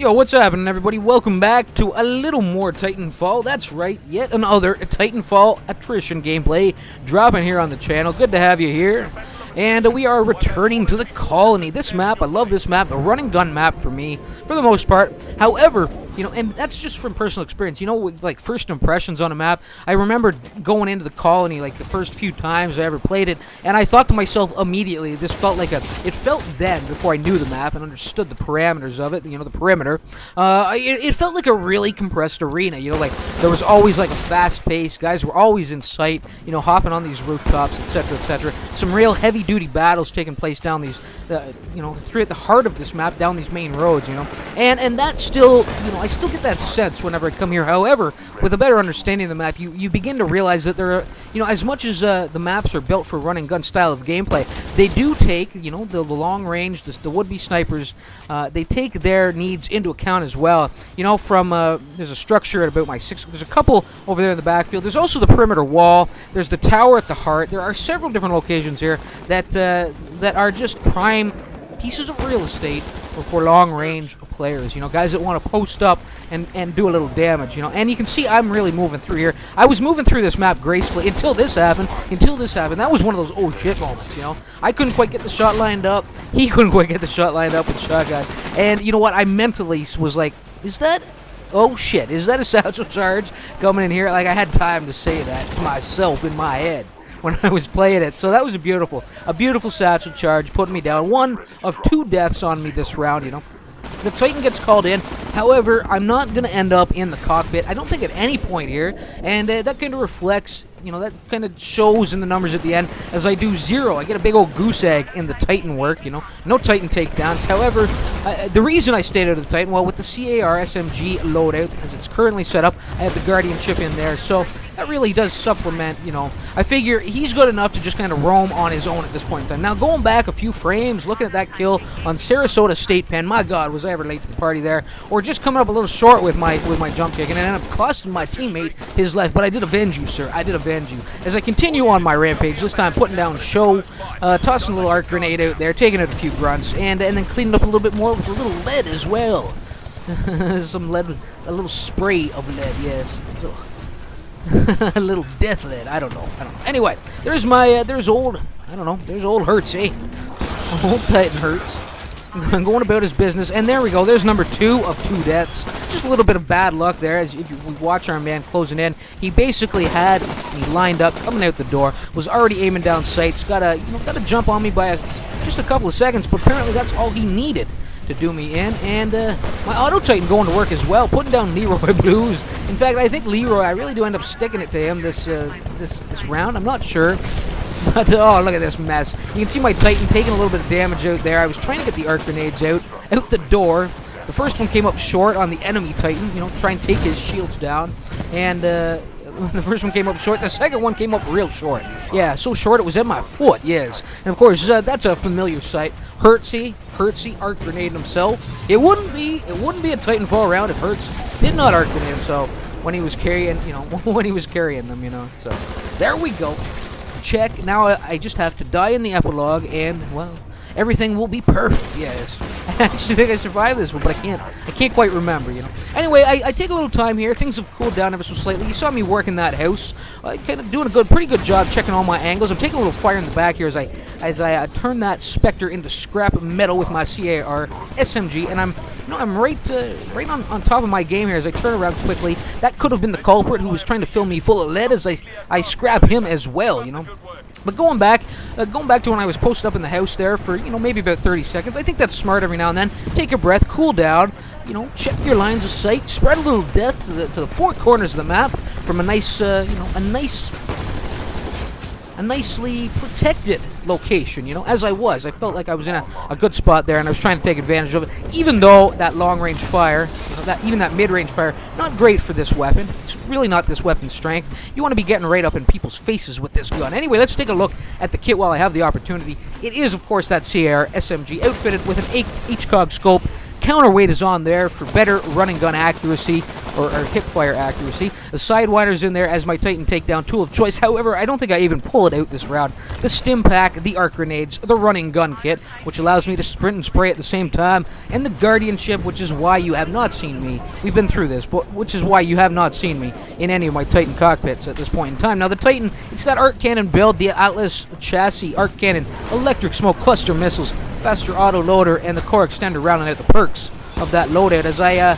Yo, what's happening, everybody? Welcome back to a little more Titanfall. That's right, yet another Titanfall Attrition gameplay dropping here on the channel. Good to have you here. And we are returning to the colony. This map, I love this map, a running gun map for me, for the most part. However, you know, and that's just from personal experience. You know, with like first impressions on a map, I remember going into the colony like the first few times I ever played it, and I thought to myself immediately, this felt like it felt then, before I knew the map and understood the parameters of it, you know, the perimeter, it felt like a really compressed arena, you know, like there was always like a fast pace, guys were always in sight, you know, hopping on these rooftops, etc., etc. Some real heavy-duty battles taking place down these, you know, through at the heart of this map, down these main roads, you know, and that still, you know, I still get that sense whenever I come here. However, with a better understanding of the map, you begin to realize that there are, you know, as much as the maps are built for running gun style of gameplay, they do take, you know, the long range, the would-be snipers, they take their needs into account as well. You know, from, there's a structure at about my 6, there's a couple over there in the backfield, there's also the perimeter wall, there's the tower at the heart, there are several different locations here that are just prime pieces of real estate for long-range players, you know, guys that want to post up and do a little damage, you know, and you can see I'm really moving through here. I was moving through this map gracefully until this happened, that was one of those oh shit moments, you know. I couldn't quite get the shot lined up, he couldn't quite get the shot lined up with shotgun, and you know what, I mentally was like, is that, oh shit, is that a satchel charge coming in here? Like, I had time to say that to myself in my head when I was playing it. So that was a beautiful satchel charge, putting me down. One of 2 deaths on me this round, you know. The Titan gets called in. However, I'm not going to end up in the cockpit, I don't think, at any point here, and that kind of reflects, you know, that kind of shows in the numbers at the end, as I do 0. I get a big old goose egg in the Titan work, you know, no Titan takedowns. However, the reason I stayed out of the Titan, well, with the CAR SMG loadout, as it's currently set up, I have the Guardian chip in there, so that really does supplement, you know, I figure he's good enough to just kind of roam on his own at this point in time. Now, going back a few frames, looking at that kill on Sarasota State Pen, my god, was I ever late to the party there, or just coming up a little short with my jump kick, and it ended up costing my teammate his life, but I did avenge you, sir, I did avenge you. As I continue on my rampage, this time putting down show, tossing a little arc grenade out there, taking out a few grunts, and then cleaning up a little bit more with a little lead as well. Some lead, a little spray of lead, yes. A little death lead, I don't know. Anyway, there's my, there's old Hertz, eh? Old Titan Hertz. I'm going about his business, and there we go. There's number 2 of 2 deaths. Just a little bit of bad luck there, as if we watch our man closing in. He basically had me lined up, coming out the door, was already aiming down sights, got a jump on me by just a couple of seconds, but apparently that's all he needed to do me in, and my Auto Titan going to work as well, putting down Leroy Blues. In fact, I think Leroy, I really do end up sticking it to him this round. I'm not sure. But, oh, look at this mess. You can see my Titan taking a little bit of damage out there. I was trying to get the arc grenades out the door. The first one came up short on the enemy Titan, you know, try and take his shields down. And, the first one came up short. The second one came up real short. Yeah, so short it was at my foot, yes. And, of course, that's a familiar sight. Hertzy arc grenade himself. It wouldn't be a Titanfall round if Hertz did not arc grenade himself when he was carrying, you know, them, you know. So, there we go. Check. Now I just have to die in the epilogue, and well, everything will be perfect. Yes, I actually think I survived this one, but I can't quite remember, you know. Anyway, I take a little time here. Things have cooled down ever so slightly. You saw me working that house, kind of doing a pretty good job checking all my angles. I'm taking a little fire in the back here as I turn that Spectre into scrap metal with my CAR SMG, and I'm right on top of my game here as I turn around quickly. That could have been the culprit who was trying to fill me full of lead as I scrap him as well, you know. But going back to when I was posted up in the house there for, you know, maybe about 30 seconds, I think that's smart every now and then. Take a breath, cool down, you know, check your lines of sight, spread a little death to the 4 corners of the map from a nice, you know, a nicely protected location, you know, as I felt like I was in a good spot there, and I was trying to take advantage of it, even though that long-range fire, you know, even that mid-range fire, not great for this weapon. It's really not this weapon's strength. You want to be getting right up in people's faces with this gun. Anyway, let's take a look at the kit while I have the opportunity. It is, of course, that CAR SMG, outfitted with an HCOG scope, counterweight is on there for better running gun accuracy, or hip fire accuracy. The Sidewinder's in there as my Titan takedown tool of choice. However, I don't think I even pull it out this round. The stim pack, the arc grenades, the running gun kit, which allows me to sprint and spray at the same time, and the guardianship, which is why you have not seen me. We've been through this, but which is why you have not seen me in any of my Titan cockpits at this point in time. Now, the Titan, it's that arc cannon build, the Atlas chassis, arc cannon, electric smoke, cluster missiles, faster auto loader, and the core extender rounding out the perks of that loadout as I,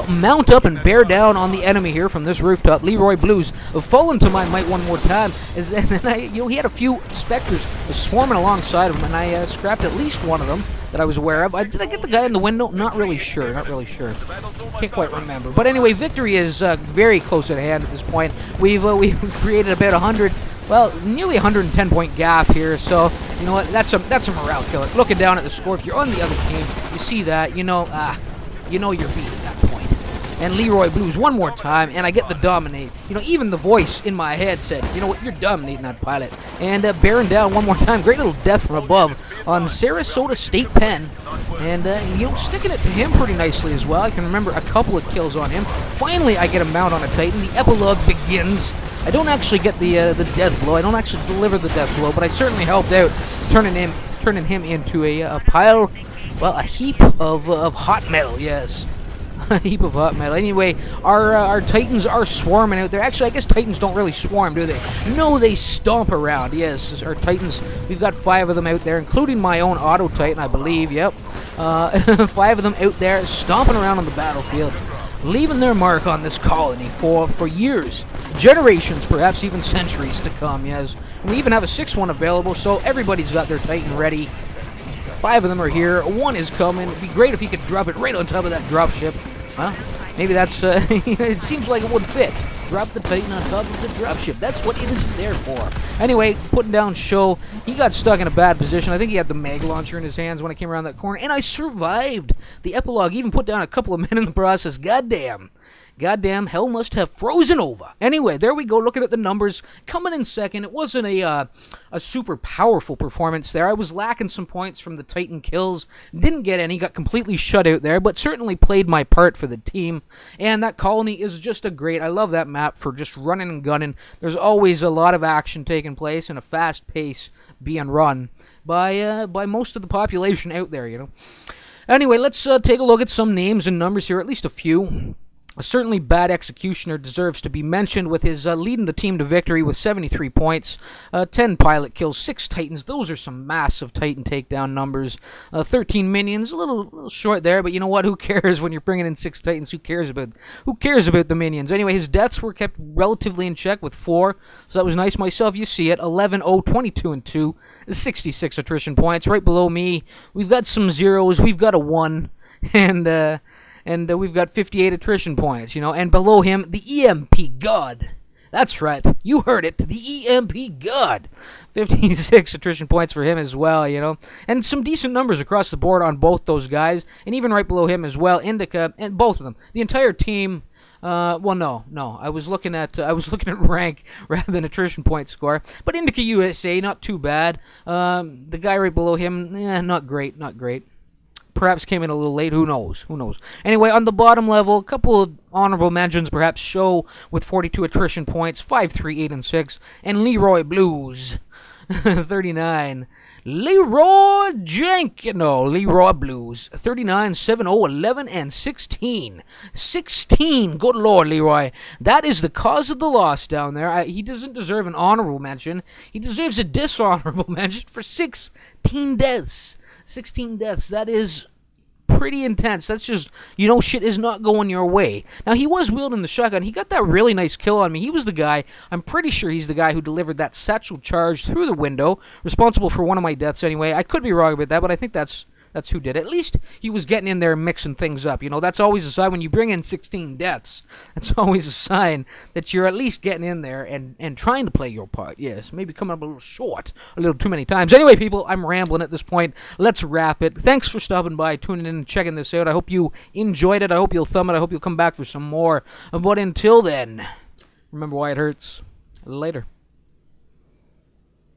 mount up and bear down on the enemy here from this rooftop. Leroy Blues have fallen to my might one more time, and then he had a few Spectres swarming alongside of him, and I scrapped at least one of them that I was aware of. Did I get the guy in the window? Not really sure. Can't quite remember. But anyway, victory is very close at hand at this point. We've created about 100. Well, nearly 110 point gap here, so you know what? That's a morale killer. Looking down at the score, if you're on the other team, you see that, you know you're beat at that point. And Leroy Blues one more time, and I get the dominate. You know, even the voice in my head said, you know what, you're dominating that pilot. And bearing down one more time, great little death from above on Sarasota State Pen. And, sticking it to him pretty nicely as well. I can remember a couple of kills on him. Finally, I get a mount on a Titan. The epilogue begins. I don't actually get the death blow. I don't actually deliver the death blow, but I certainly helped out turning him into a pile, well, a heap of hot metal. Yes, a heap of hot metal. Anyway, our Titans are swarming out there. Actually, I guess Titans don't really swarm, do they? No, they stomp around. Yes, our Titans. We've got 5 of them out there, including my own Auto Titan, I believe. Yep, 5 of them out there stomping around on the battlefield, leaving their mark on this colony for years, generations, perhaps even centuries to come, yes. And we even have a 6th one available, so everybody's got their Titan ready. 5 of them are here. 1 is coming. It'd be great if he could drop it right on top of that dropship. Huh? Maybe that's, it seems like it would fit. Drop the Titan on top of the dropship. That's what it is there for. Anyway, putting down Show. He got stuck in a bad position. I think he had the mag launcher in his hands when I came around that corner, and I survived. The epilogue even put down a couple of men in the process. Goddamn, hell must have frozen over. Anyway, there we go, looking at the numbers. Coming in second, it wasn't a super powerful performance there. I was lacking some points from the Titan kills. Didn't get any, got completely shut out there, but certainly played my part for the team. And that colony is just I love that map for just running and gunning. There's always a lot of action taking place and a fast pace being run by most of the population out there, you know. Anyway, let's take a look at some names and numbers here, at least a few. Certainly, Bad Executioner deserves to be mentioned with his leading the team to victory with 73 points, 10 pilot kills, 6 Titans. Those are some massive Titan takedown numbers. 13 minions, a little short there, but you know what? Who cares when you're bringing in 6 Titans? Who cares about the minions? Anyway, his deaths were kept relatively in check with 4, so that was nice. Myself, you see it, 11, 0, 22, and 2, 66 attrition points. Right below me, we've got some zeros, we've got a 1, and we've got 58 attrition points, you know. And below him, the EMP God. That's right. You heard it. The EMP God. 56 attrition points for him as well, you know. And some decent numbers across the board on both those guys. And even right below him as well, Indica, and both of them. The entire team, no. I was looking at rank rather than attrition point score. But Indica USA, not too bad. The guy right below him, not great. Perhaps came in a little late. Who knows? Anyway, on the bottom level, a couple of honorable mentions. Perhaps Show with 42 attrition points, 5, 3, 8, and 6. And Leroy Blues, 39. Leroy Blues, 39, 7, 0, 11, and 16. 16, good Lord, Leroy. That is the cause of the loss down there. He doesn't deserve an honorable mention. He deserves a dishonorable mention for 16 deaths. 16 deaths. That is pretty intense. That's just, shit is not going your way. Now, he was wielding the shotgun. He got that really nice kill on me. He was the guy, I'm pretty sure he's the guy who delivered that satchel charge through the window, responsible for one of my deaths anyway. I could be wrong about that, but I think that's who did it. At least he was getting in there mixing things up. That's always a sign when you bring in 16 deaths. That's always a sign that you're at least getting in there and trying to play your part. Yes, maybe coming up a little short, a little too many times. Anyway, people, I'm rambling at this point. Let's wrap it. Thanks for stopping by, tuning in, and checking this out. I hope you enjoyed it. I hope you'll thumb it. I hope you'll come back for some more. But until then, remember why it hurts. Later.